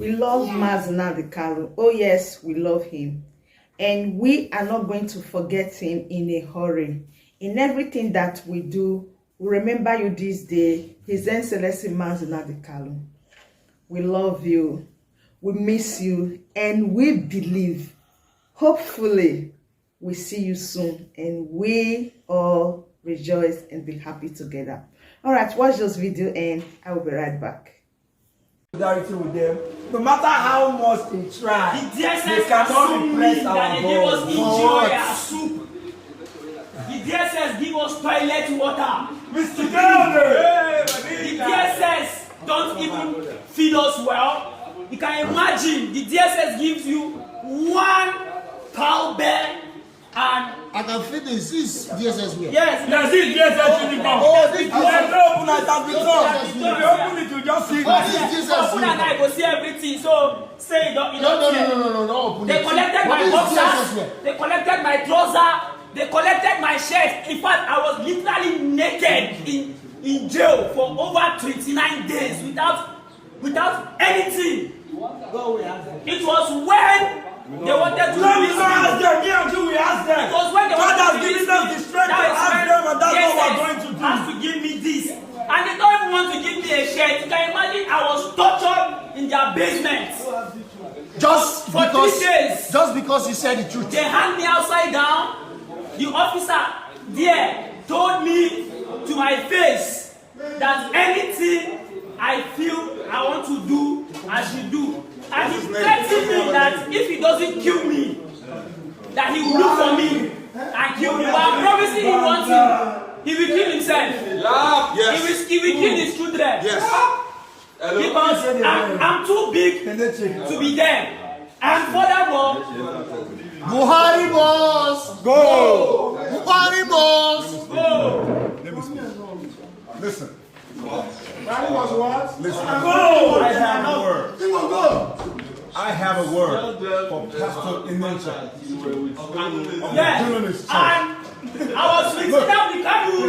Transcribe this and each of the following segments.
We love Nnamdi Kanu. Oh yes, we love him. And we are not going to forget him in a hurry. In everything that we do, we remember you this day, His Excellency Nnamdi Kanu. We love you, we miss you, and we believe, hopefully, we see you soon, and we all rejoice and be happy together. All right, watch this video, and I will be right back. Solidarity with them. No matter how much they try, they cannot replace our God. The DSS give us toilet water. Mr. Governor! The DSS don't even feed us well. You can imagine the DSS gives you one cowbell and I can feed this DSS here. yes, this DSS uniform. Oh, this DSS open it has been done. If you open it, you just see so open and I go see everything. So say you don't No. They collected my boxers, they collected my trouser, they collected my shirt. In fact, I was literally naked in jail for over 29 days without anything. It was when they wanted to release me. ask them. Me and you, we ask them. It was when they God has wanted to given release them me. the strength to ask them, and that's what we're going to do. Has to give me this, and they don't even want to give me a shirt. You can imagine I was tortured in their basement. Just for 3 days. Just because you said the truth. They hung me upside down. The officer there told me to my face that anything I feel I want to do, I should do. And he threatened me that if he doesn't kill me, that he will look for me and kill me. But I'm promising him one thing. He will kill himself. Yes. He will kill his children. Yes. Because I'm too big to be there. And furthermore, Buhari boss! Go! Buhari boss! go. Listen. That was what? Listen. Go! I have a word. Go! I have a word for Pastor Nnamdi. Yes. Doing this church. And I was with Nnamdi Kanu in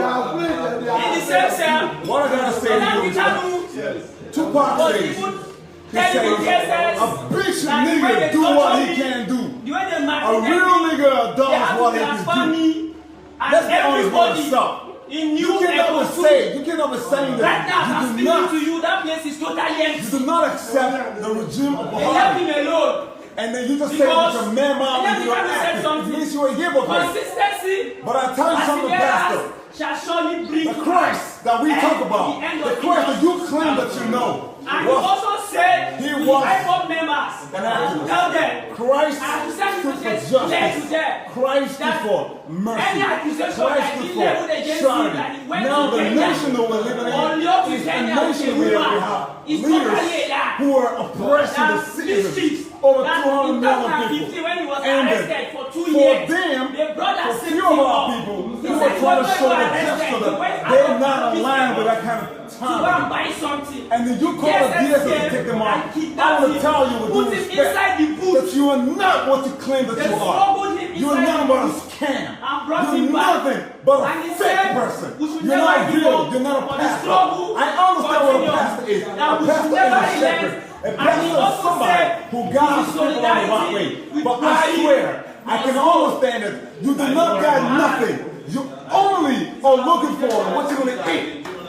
the same cell. What I gotta say to Nnamdi you Kanu is, Tupac was says, even he telling the says, DSS a bitch that the way nigga they do what torture he me, can do. the way they A maltreated real me, nigga they does have what to he transfer can do. me, and Let's be honest, brother, everybody stop. in You new cannot Ipob say, you cannot be saying right now, that I'm you do speaking not, to you. That place is totally you empty. do not accept the regime of They left Buhari. him alone. And then you just say Because that your man mom and Nnamdi you're Kanu said acting. It something. means you're a hypocrite. Consistency. But I tell you something, Pastor. Shall surely bring The Christ that we talk about, the Christ that you claim that you know, and he was also said He to the was Ipob members an activist. tell them Christ and to send stood for messages clear to justice. them Christ stood that for mercy. any accusation Christ that stood he leveled for against him that charity. he went Now to the Kenya nation that we're living or in Lord to is a Kenya nation where we have is totally a leaders lie. who are oppressing the citizens. Over 200 million people. When he was And arrested for 2 for years, them, they brought that for same few thing of our up. people He who said, are trying to "When show you the are gesture arrested, you that went they're out not of aligned with that business kind of to go time. and buy something." And then you call a DSS to take them off. I want to tell you with Put due him respect inside the booth. that you are not what you claim that They you are. smuggled him You are inside nothing the but a booth scam. and brought You're him back. nothing but a And he fake said, person. "We should You're never not give real. up You're not a for the pastor. struggle I understand what a continues. pastor is. That A we should pastor is never a shepherd. relent. A And pastor he is also somebody said, who guides "In people on the right solidarity way." with But I Buhari, swear, I can must understand it. You do not got nothing. You only are looking for what you're going to eat.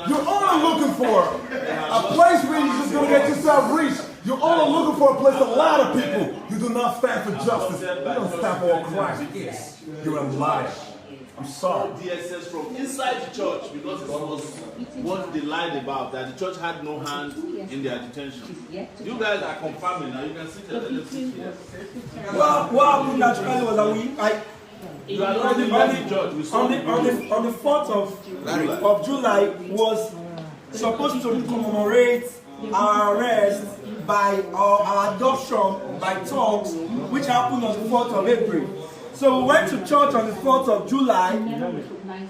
You're only looking for a place where you're just going to get yourself reached. You're only looking for a place to lie to people. You do not stand for justice. You don't stand for what Christ is. You're a liar. I'm sorry. DSS from inside the church because it was what they lied about, that the church had no hand in their detention. You guys are confirming now. You can see that. What happened naturally was that You are not the judge. We saw on the 4th of July was supposed to commemorate our arrest by our adoption by talks, which happened on the 4th of April. So we went to church on the 4th of July. I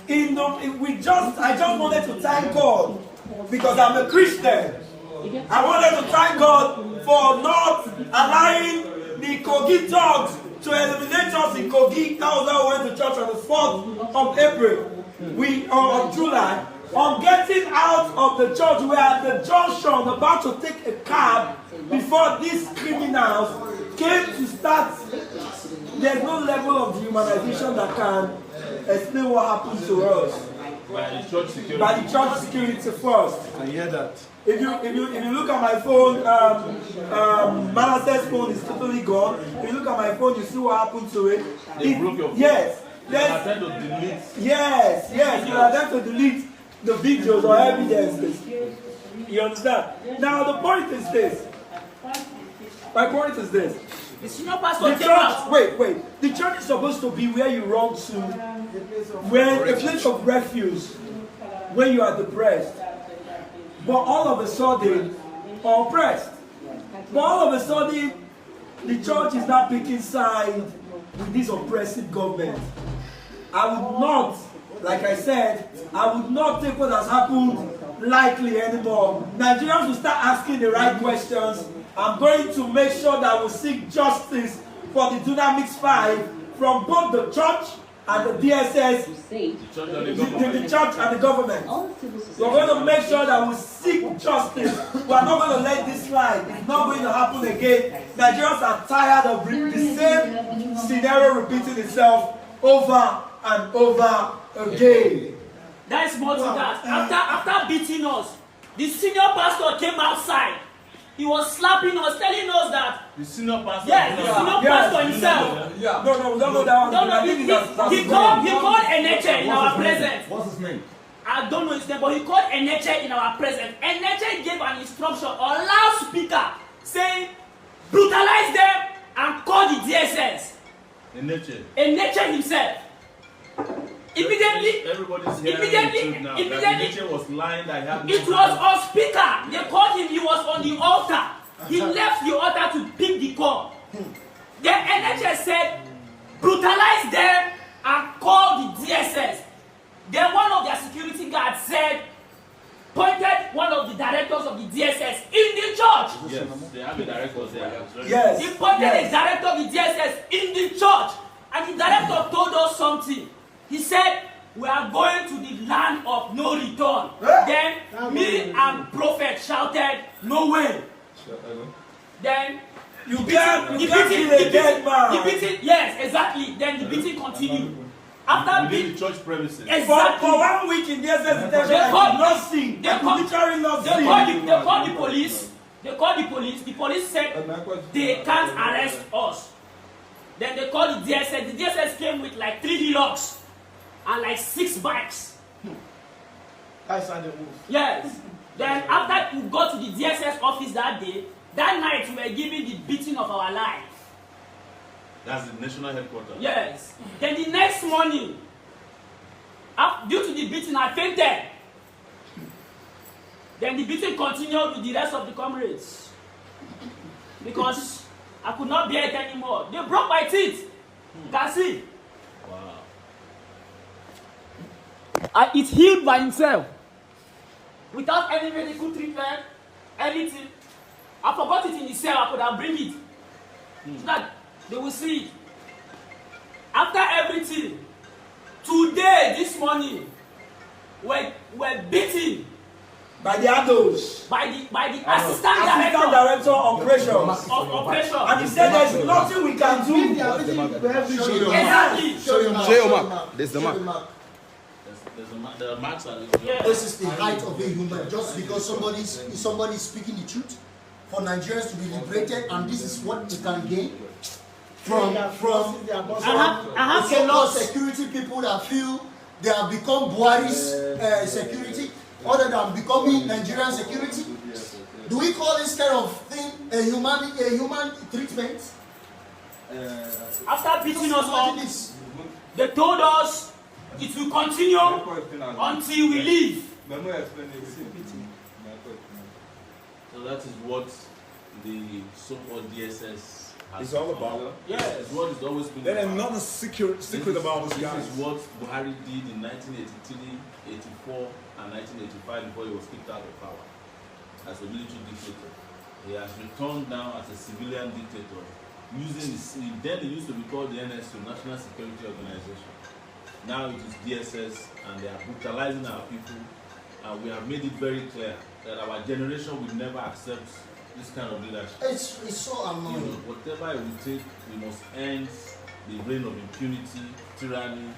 just wanted to thank God because I'm a Christian. I wanted to thank God for not allowing the Kogi thugs to eliminate us in Kogi. That was why we went to church on the 4th of April. Of July. On getting out of the church, we are at the junction about to take a cab before these criminals came to start. There's no level of dehumanization that can explain what happened to us. By the church security. By the church security first. I hear that. If you look at my phone, Manasseh's phone is totally gone. If you look at my phone, you see what happened to it. They broke your phone. Yes. You attempt to delete. Yes. You attempt to delete the videos or evidences. You understand? Now the point is this. My point is this. The senior pastor The came out. church, wait. The church is supposed to be where you run to, where a place of refuge, when you are depressed. But all of a sudden, or oppressed. But all of a sudden, the church is not picking side with this oppressive government. I would not, like I said, I would not take what has happened lightly anymore. Nigerians will start asking the right questions. I'm going to make sure that we seek justice for the Dynamics 5 from both the church and the DSS, the church and the government. We're going to make sure that we seek justice. We are not going to let this slide. It's not going to happen again. Nigerians are tired of the same scenario repeating itself over and over again. There is more to that. After beating us, the senior pastor came outside. He was slapping us, telling us that. The senior pastor. Yes, the senior pastor himself. No, we don't know that one. No, he called Eneche in our presence. What's his name? I don't know his name, but he called Eneche in our presence. Eneche gave an instruction on loudspeaker saying, brutalize them and call the DSS. Eneche himself. Immediately, everybody's hearing the truth now. That was lying. That had no it was on speaker. They called him. He was on the altar. He left the altar to pick the call. Then NHS said, brutalize them and call the DSS. Then one of their security guards said, pointed one of the directors of the DSS in the church. Yes, they have a director there. Yes. He pointed a director of the DSS in the church. And the director told us something. He said, we are going to the land of no return. Then me and prophet shouted, no way. Then you can't kill a dead man. The beating, yes, exactly. Then the beating continued. After within the church premises. Exactly. For 1 week in DSS detention, I did not sing. I could literally not sing. They called the police. They called the police. The police said they can't arrest us. Then they called the DSS. The DSS came with like 3 deluxe and like 6 bikes. Yes. Then after we got to the DSS office that day, that night we were given the beating of our life. That's the national headquarters. Yes. Then the next morning, due to the beating, I fainted. Then the beating continued with the rest of the comrades. Because I could not bear it anymore. They broke my teeth. You can see. Wow. It healed by himself. Without any medical treatment, anything. I forgot it in the cell. I could have bring it. So that they will see it. After everything, today, this morning, we're beaten by the adults, by the assistant director of operations. And he said there's nothing we can do. Exactly. Show your mark. There's the mark. The marks are. Yes. This is the height of a human. Just because somebody is speaking the truth, for Nigerians to be liberated, and this is what we can gain from so-called security people that feel they have become Buhari's security, other than becoming Nigerian security. Do we call this kind of thing a human treatment? After beating us up, they told us it will continue until we leave. So that is what the so-called DSS It's all about. Yes, it's what it's always been. There ain't nothing secret about this guy. This is what Buhari did in 1983, 84, and 1985 before he was kicked out of power as a military dictator. He has returned now as a civilian dictator. Then it used to be called the NSU, National Security Organization. Now it is DSS, and they are brutalizing our people. and we have made it very clear that our generation will never accept this kind of leadership. It's so annoying. Whatever it will take, we must end the reign of impunity, tyranny,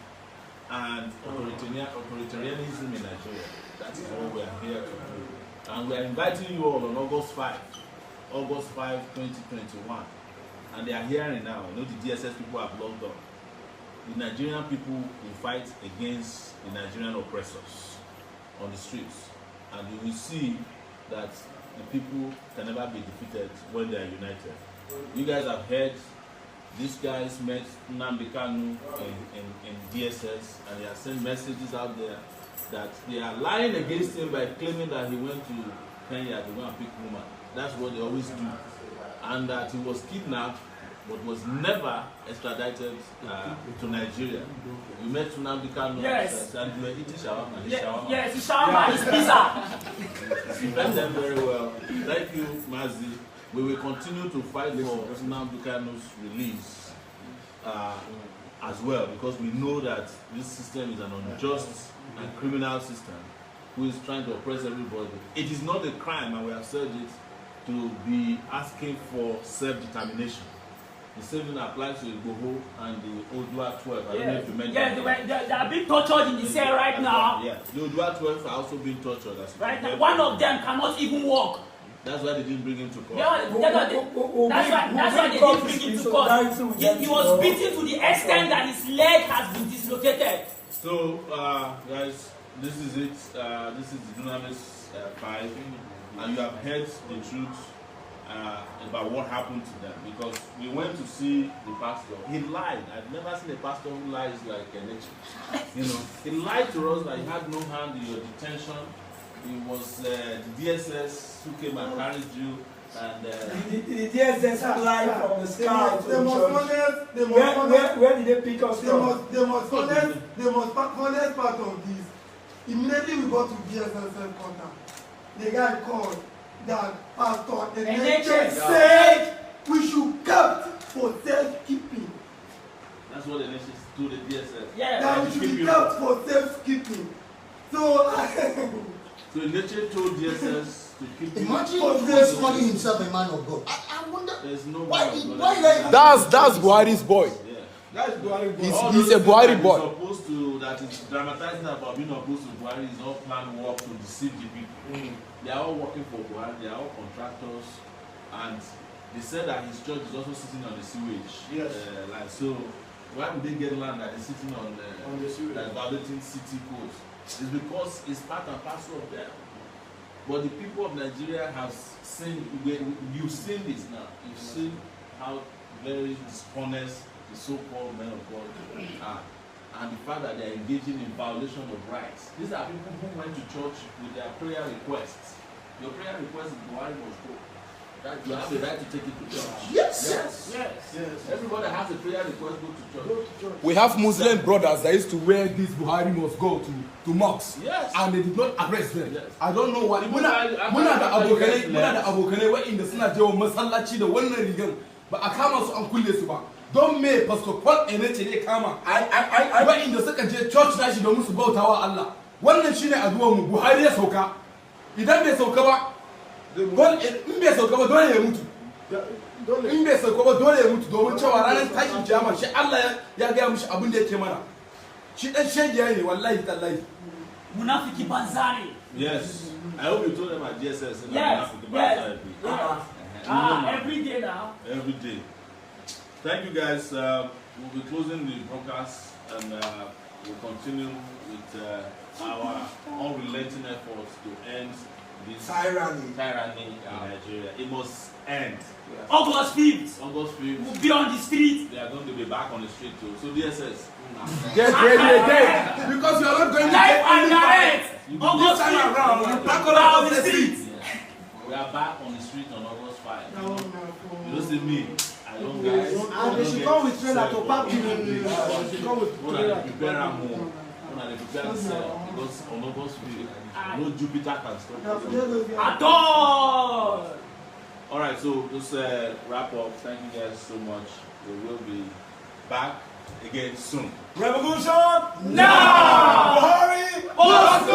and authoritarianism in Nigeria. That is what we are here to do. And we are inviting you all on August 5, 2021. And they are hearing now. You know, the DSS people have logged up. The Nigerian people will fight against the Nigerian oppressors on the streets. And you will see that the people can never be defeated when they are united. You guys have heard these guys met Nnamdi Kanu in DSS, and they have sent messages out there that they are lying against him by claiming that he went to Kenya to go and pick woman. That's what they always do. And that he was kidnapped but was never extradited to Nigeria. We met Nnamdi Kanu, yes, and we were eating shawarma. Yes, the shawarma is pizza. You met them very well. Thank you, Mazi. We will continue to fight for Nnamdi Kanu's release as well, because we know that this system is an unjust and criminal system who is trying to oppress everybody. It is not a crime, and we have said it, to be asking for self-determination. The same thing applies to Igboho and the Odua 12. I don't know if you mentioned. Yeah, they are being tortured in the cell right now. Yeah, the Odua 12 are also being tortured. Right now, one of them cannot even walk. That's why they didn't bring him to court. Yeah, that's why they didn't bring him to court. He was beaten to the extent that his leg has been dislocated. So, guys, this is it. This is the Dunamis 5, and you have heard the truth about what happened to them, because we went to see the pastor. He lied. I've never seen a pastor who lies like an expert. You know, he lied to us that he had no hand in your detention. It was the DSS who came and carried you, and the DSS fly from the sky to the church. Where did they pick us from? The most honest part of this, immediately we got to DSS headquarters. The guy called that pastor, the nature said we should kept for safekeeping. that's what the nation told the DSS. Yeah. That we should be kept for safekeeping. So, So the nature told DSS to keep. Imagine who is calling himself a man of God. I wonder There's no why. man of God. That's Buhari's boy. Yeah. That's Buhari. He's a Buhari boy. Supposed to, that is dramatizing about being opposed to Buhari is all planned work to deceive the people. They are all working for Buhari. They are all contractors, and they said that his church is also sitting on the sewage. Yes. Like so, why would they get land that is sitting on the sewage? that violating city codes? It's because it's part and parcel of them. But the people of Nigeria have seen. You've seen this now. You've seen how very dishonest the so-called men of God are, and the fact that they are engaging in violation of rights. These are people who went to church with their prayer requests. Your prayer request is Buhari must go. That you have the right to take it to church. Yes. Everybody has a prayer request, go to church. We have Muslim brothers that used to wear this Buhari must go to mosques. Yes. And they did not arrest them. Yes. I don't know why. Muna da abokanai wa'inda suna jawo masallaci da wannan rigan ba a kama su an kulle su ba. Don me Pastor Paul Enete ne kama wa'inda suka je church nashi domin su bautawa Allah. Wannan shine addu'ar mu, Buhari ya sauka. Idan bai sauka ba, in bai sauka ba dole ya mutu. In bai sauka ba dole ya mutu domin cewa ranar tashin kiyama shi Allah ya gaya mishi abin da yake mana. Shi dan shegiya ne wallahi tallahi. Munafiki banzari. Yes. I hope you told them at DSS. Yes. Every day now. Every day. Thank you guys. We'll be closing the broadcast, and we'll continue with our unrelenting efforts to end this tyranny in Nigeria. It must end. August 5th. August 5th. We'll be on the street. They are going to be back on the street too. So DSS. Get ready again. Because you are not going to Live get and any direct. August August 5th. around. You back on on the the street. street. We are back on the street on August 5. You don't see me. I don't guys. And they should come with trailer to pack you. They should come with trailer. Prepare more. They prepare themselves, because on August 5th, no Jupiter can stop us. At all. Alright, so just wrap up. Thank you guys so much. We will be back again soon. Revolution Now! Buhari Must go!